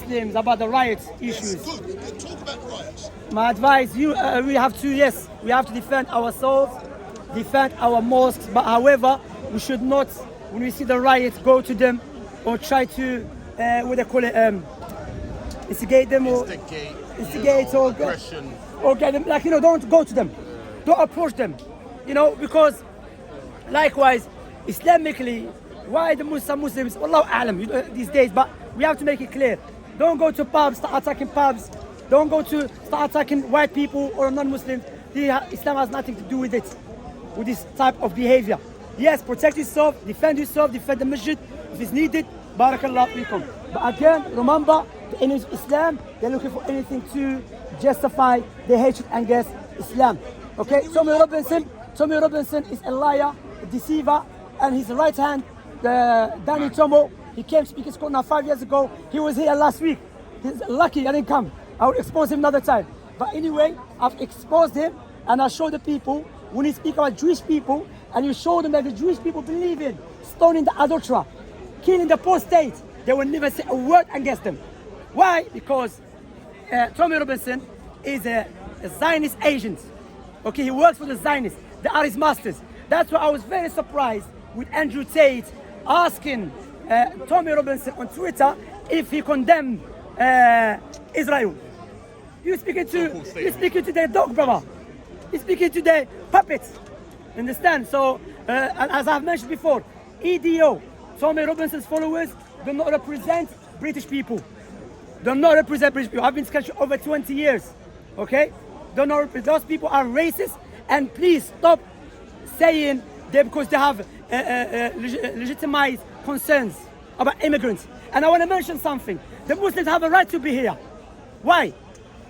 Muslims about the riots issues. Yes, good. Talk about riots. My advice, we have to defend ourselves, defend our mosques. But however, we should not, when we see the riots, go to them or try to, what they call it, instigate them or aggression. Or get them, like, don't go to them, don't approach them, because likewise, Islamically, why some Muslims, Allahu A'lam, these days, but we have to make it clear. Don't go to pubs, start attacking pubs. Don't go to start attacking white people or non-Muslims. Islam has nothing to do with it, with this type of behavior. Yes, protect yourself, defend the masjid if it's needed. Barakallah fikum. But again, remember, the enemies of Islam, they're looking for anything to justify their hatred against Islam. Okay, Tommy Robinson is a liar, a deceiver, and his right hand, Danny Tomo, he came speaking school now 5 years ago. He was here last week. He's lucky I didn't come. I will expose him another time. But anyway, I've exposed him and I show the people, when he speak about Jewish people, and you show them that the Jewish people believe in stoning the adulterer, killing the apostate, they will never say a word against them. Why? Because Tommy Robinson is a Zionist agent. Okay, he works for the Zionists. They are his masters. That's why I was very surprised with Andrew Tate asking Tommy Robinson on Twitter if he condemned Israel. You're speaking to their dog, brother. You're speaking to their puppets. Understand? So, and as I've mentioned before, EDO, Tommy Robinson's followers, do not represent British people. Do not represent British people. I've been in this country over 20 years. Okay? Those people are racist, and please stop saying that because they have legitimized concerns about immigrants. And I want to mention something. The Muslims have a right to be here. Why?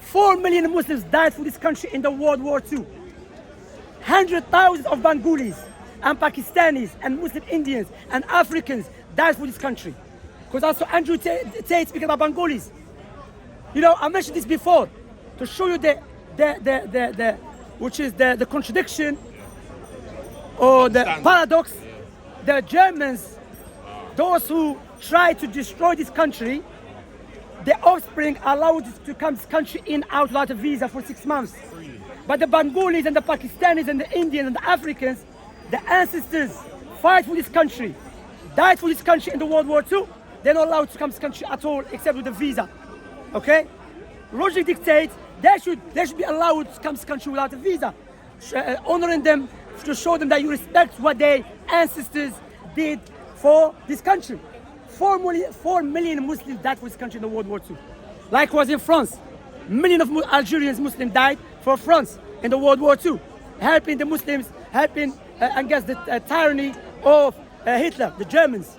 4 million Muslims died for this country in the World War II. 100,000 of Bengalis and Pakistanis and Muslim Indians and Africans died for this country. Because also Andrew Tate speaking about Bengalis. I mentioned this before to show you the contradiction or the paradox. The Germans, those who try to destroy this country, the offspring are allowed to come to this country in out without a visa for 6 months. But the Bengalis and the Pakistanis and the Indians and the Africans, the ancestors fight for this country, died for this country in the World War II. They're not allowed to come to this country at all except with a visa. Okay? Logic dictates they should be allowed to come to this country without a visa, honoring them to show them that you respect what their ancestors did for this country. 4 million Muslims died for this country in the World War II. Likewise in France, millions of Algerians Muslims died for France in the World War II, helping the Muslims, against the tyranny of Hitler, the Germans.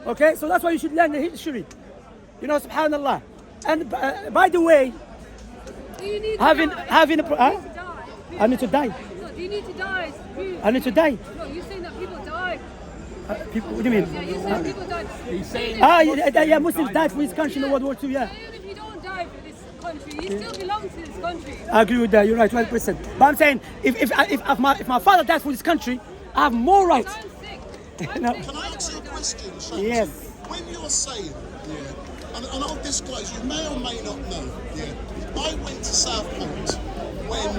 Okay, so that's why you should learn the history. Subhanallah. And by the way, having I need to die. No, do you need to die? I need to die. No, you're saying that people died. People, what do you mean? Yeah, you're saying people died. He's saying yeah, Muslims died for this country in the World War II, yeah. Even if you don't die for this country, you still belong to this country. I agree with that, you're right, 100%. But I'm saying, if my father died for this country, I have more rights. I'm sick. No. Can I ask you a question, Shamsi? Yes. When you're saying, and I'll disclose, you may or may not know, I went to Southport when,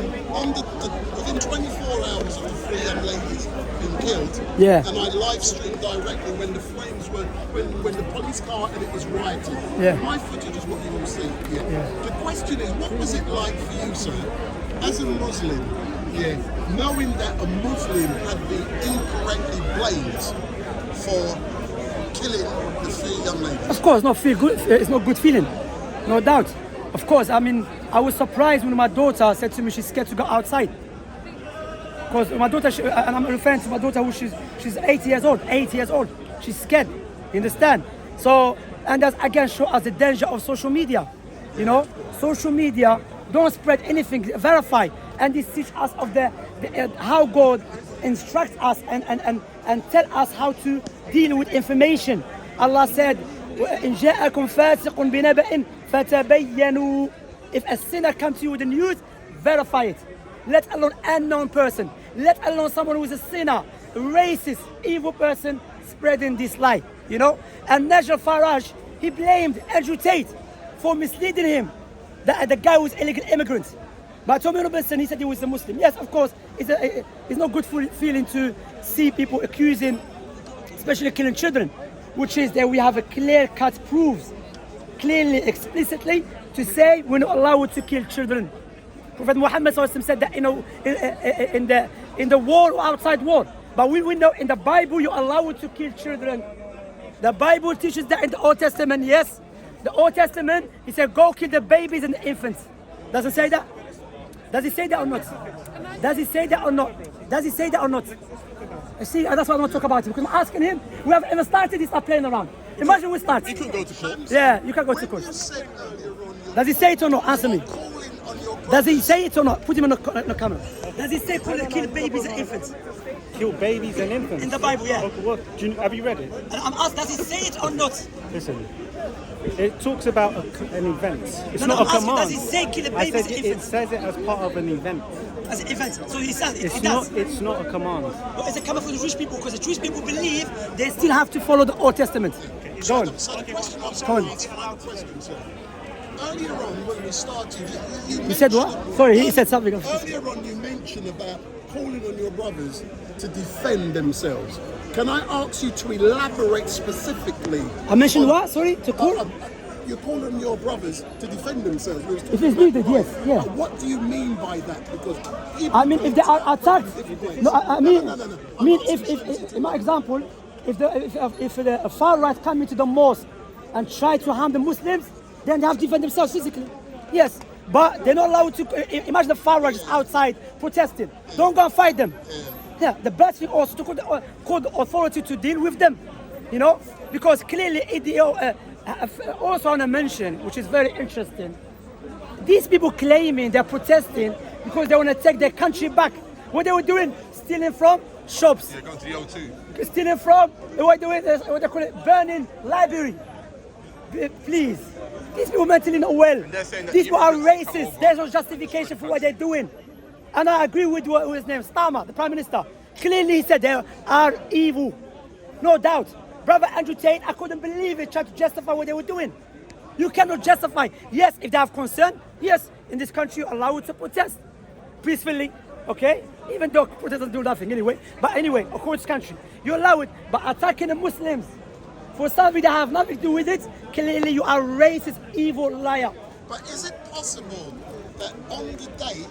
within 24 hours of the 3 young ladies being killed, and I live streamed directly when the flames were, when the police car and it was rioting. My footage is what you will see. The question is, what was it like for you, sir, as a Muslim, knowing that a Muslim had been incorrectly blamed for killing the 3 young ladies? Of course, it's not good feeling, no doubt. Of course, I mean, I was surprised when my daughter said to me she's scared to go outside. Because my daughter, and I'm referring to my daughter who she's 8 years old, she's scared, you understand? So, and that again shows us the danger of social media. Social media, don't spread anything, verify. And this teaches us of how God instructs us and tell us how to deal with information. Allah said, إن جاءكم فاسق بنبأ فتبينوا. If a sinner comes to you with the news, verify it. Let alone unknown person. Let alone someone who is a sinner, racist, evil person spreading this lie. And Nigel Farage, he blamed Andrew Tate for misleading him that the guy was illegal immigrant. But Tommy Robinson, he said he was a Muslim. Yes, of course, it's not good feeling to see people accusing, especially killing children, which is that we have a clear-cut proofs, clearly, explicitly, to say we're not allowed to kill children. Prophet Muhammad said that, in the war or outside war. But we know in the Bible you're allowed to kill children. The Bible teaches that in the Old Testament, yes. The Old Testament, he said, go kill the babies and the infants. Does it say that? Does it say that or not? Does it say that or not? Does it say that or not? See, that's what I want to talk about. Because I'm asking him, we have ever started, he's not playing around. Imagine we start. You couldn't go to court. Yeah, you can go to court. Does he say it or not? Answer me. Does he say it or not? Put him on the camera. Does he say kill babies and infants? Kill babies and infants? In the Bible, yeah. Okay, what, have you read it? And I'm asked, does he say it or not? Listen, it talks about an event. It's No, not I'm a asking, command. does he say kill the I babies said and it infants? says it as part of an event. As an event. So he says it. It's He not. does. It's not a command. But is it coming from the Jewish people? Because the Jewish people believe they still have to follow the Old Testament. Go on. So the question I was Go on. going to ask, final question, sir. Earlier on, when we started, You said what? Sorry, he said something. Earlier on, you mentioned about calling on your brothers to defend themselves. Can I ask you to elaborate specifically? I mentioned on- what? Sorry, to call? You're calling on your brothers to defend themselves. We was If talking it's about needed, yes, rights. yeah. What do you mean by that? Because people I mean, if they are attacked, no, I mean, No. I mean, if in my example, if the far right come into the mosque and try to harm the Muslims, then they have to defend themselves physically. Yes, but they're not allowed to. Imagine the far right is outside protesting. Don't go and fight them. Yeah, the best thing also to call the authority to deal with them. You know, because clearly, also I want to mention, which is very interesting. These people claiming they're protesting because they want to take their country back. What they were doing? Stealing from shops. Yeah, going to the O2. Stealing from, what they call it, burning library. Please. These people mentally not well. they're saying that These people are immigrants come racist. over. There's no justification for what they're doing. And I agree with his name, Starmer, the Prime Minister. Clearly he said they are evil. No doubt. Brother Andrew Tate, I couldn't believe it, trying to justify what they were doing. You cannot justify. Yes, if they have concern, yes, in this country you're allowed to protest peacefully, okay? Even though protesters do nothing anyway. But anyway, according to this country, you allow it. But attacking the Muslims for something that have nothing to do with it, clearly you are racist, evil liar. But is it possible that on the day,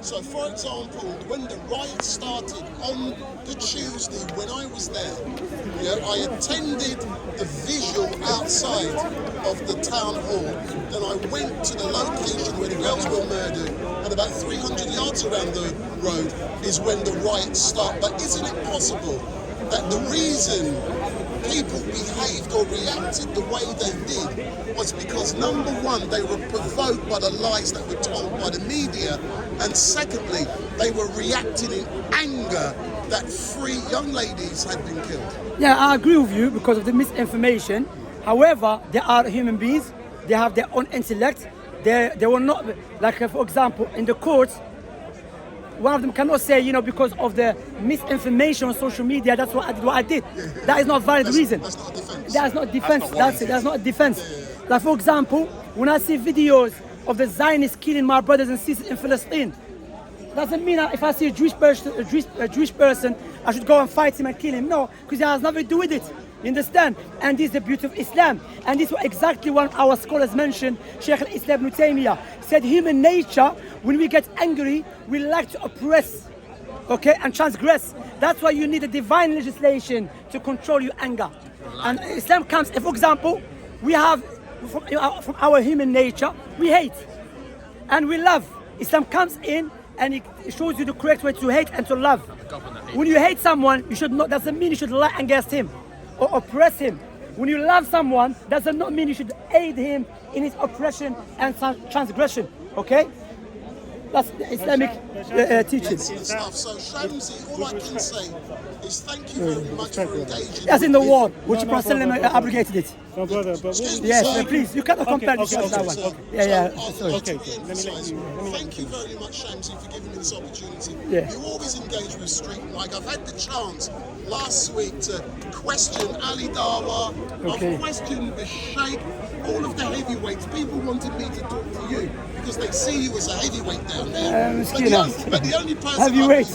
so for example, when the riot started on the Tuesday when I was there, I attended the visual outside of the town hall, then I went to the location where the girls were murdered, and about 300 yards around the road is when the riots start. But isn't it possible that the reason people behaved or reacted the way they did was because, number one, they were provoked by the lies that were told by the media, and secondly, they were reacting in anger that 3 young ladies had been killed? Yeah, I agree with you because of the misinformation. However, they are human beings. They have their own intellect. They will not, like for example, in the courts, one of them cannot say, because of the misinformation on social media, that's what I did. That is not a valid reason. That's not a defense. That's not defense. That's not That's it. That's not a defense. Like for example, when I see videos of the Zionists killing my brothers and sisters in Palestine, doesn't mean that if I see a Jewish person, I should go and fight him and kill him. No, because it has nothing to do with it. You understand? And this is the beauty of Islam. And this is exactly what our scholars mentioned. Sheikh al-Islam Ibn Taymiyyah said human nature, when we get angry, we like to oppress, okay, and transgress. That's why you need a divine legislation to control your anger. And Islam comes, for example, we have, from our human nature, we hate and we love. Islam comes in and it shows you the correct way to hate and to love. When you hate someone, you should not, doesn't mean you should lie against him or oppress him. When you love someone, does not mean you should aid him in his oppression and transgression. Okay? That's the Islamic teaching. Excellent stuff. So, Shamsi, all I can say is thank you very much for engaging. As in the with war, me. which Prophet ﷺ abrogated it. No, brother, but Excuse me, Yes, sir. please, you cannot compare this to that one. Sir, Yeah, so sorry. I'd like to Okay, let me re-emphasise, let you- thank you very much, Shamsi, for giving me this opportunity. Yeah. You always engage with Street Mike. I've had the chance last week to question Ali Dawa, Okay. I've questioned the Sheikh, all of the heavyweights, people wanted me to talk to you because they see you as a heavyweight down there. But the only person Heavyweight.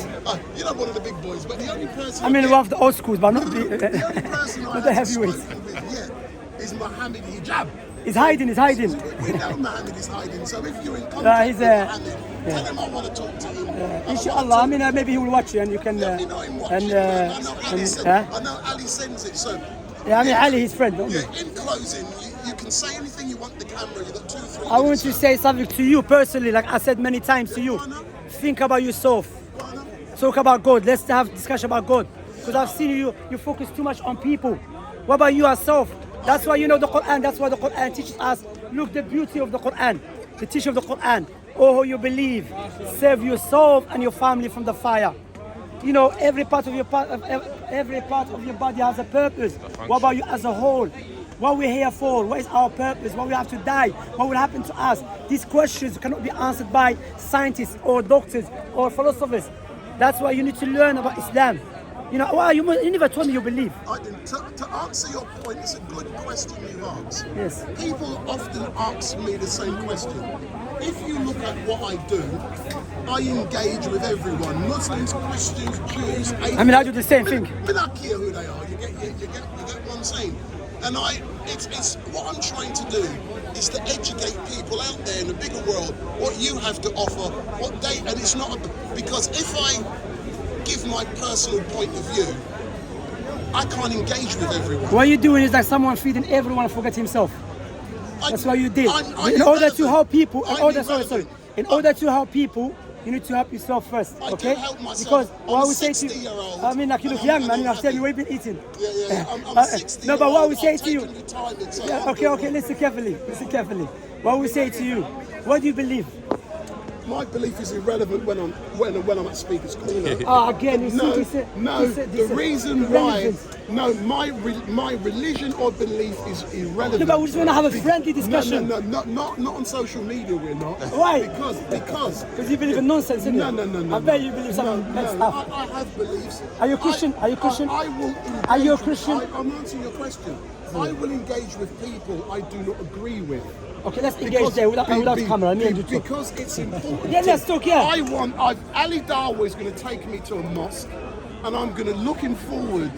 you're not one of the big boys, but the only person I mean, one of the old schools, but not the only the, person not I the haven't heavyweights. spoken with yet is Mohammed Hijab. He's hiding, he's hiding. We know Mohammed is hiding, so if you're in contact He's with Mohammed, tell him I want to talk to him. Inshallah, I mean, maybe he will watch you and you can. Let me know him watching. And, I know and I know Ali sends it, so. yeah, I mean, Ali, his friend, don't you? Yeah, in closing, you can say anything you want the camera. You've got 2-3 I want minutes. to say something to you personally, like I said many times to you. Go on, now. Think about yourself. Go on, now. Talk about God. Let's have discussion about God. Because I've seen you focus too much on people. What about you yourself? That's why you know the Quran. That's why the Quran teaches us. Look, the beauty of the Quran, the teaching of the Quran. Oh, you believe, save yourself and your family from the fire. You know, every part of your body has a purpose. What about you as a whole? What we're here for? What is our purpose? What we have to die? What will happen to us? These questions cannot be answered by scientists or doctors or philosophers. That's why you need to learn about Islam. You know, well, you never told me you believe. To answer your point, it's a good question you asked. Yes. People often ask me the same question. If you look at what I do, I engage with everyone. Muslims, Christians, Jews, atheists. I mean, I do the same thing. I don't care who they are. You get what I'm saying? And it's what I'm trying to do is to educate people out there in the bigger world what you have to offer, and it's not because if I give my personal point of view, I can't engage with everyone. What you're doing is like someone feeding everyone and forget himself. That's what you did. I'm In order to irrelevant. help people, I'm in order to help people, you need to help yourself first, I okay? do help myself. Because I'm what a we say to you, 60-year-old, I mean, like you look and young, I'm man. You have happy. said we've been eating. Yeah. I'm 60. No, but what we say I've to you, taken retirement, so yeah, I'm okay, doing okay, listen carefully. What we say to you, what do you believe? My belief is irrelevant when I'm at speaker's corner. Again, you see, he said, The reason why, my religion or belief is irrelevant. No, but we just want to have a friendly discussion. No, not on social media. We're not. Why? Because you believe in nonsense, innit? No. I bet you believe some mad stuff. I have beliefs. Are you a Christian? Are you a Christian? I will engage. Are you a Christian? I'm answering your question. I will engage with people I do not agree with. Okay, let's engage there without camera. Me and you talk. Because it's important. Yeah, let's talk, yeah. Ali Darwa is going to take me to a mosque, and I'm going to looking forward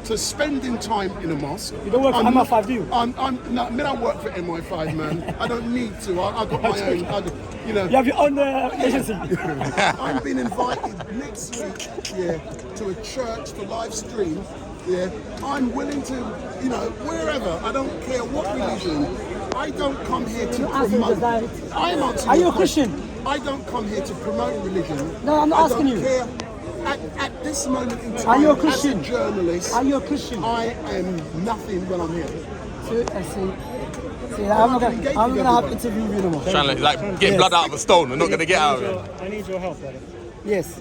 to spending time in a mosque. You don't work for MI5, do you? I don't work for MI5, man. I don't need to. I got my own. You have your own agency. I'm being invited next week, to a church for live stream. Yeah, I'm willing to, wherever. I don't care what religion. I don't come here to promote. I'm answering. Are you a your Christian? question. I don't come here to promote religion. No, I'm not asking you. I don't care. At this moment in time, Are you a Christian? as a journalist, Are you a Christian? I am nothing when I'm here. See, I'm not gonna have an interview with you no more. Trying to get blood out of a stone. We're not going to get out of it. I need your help, brother. Yes.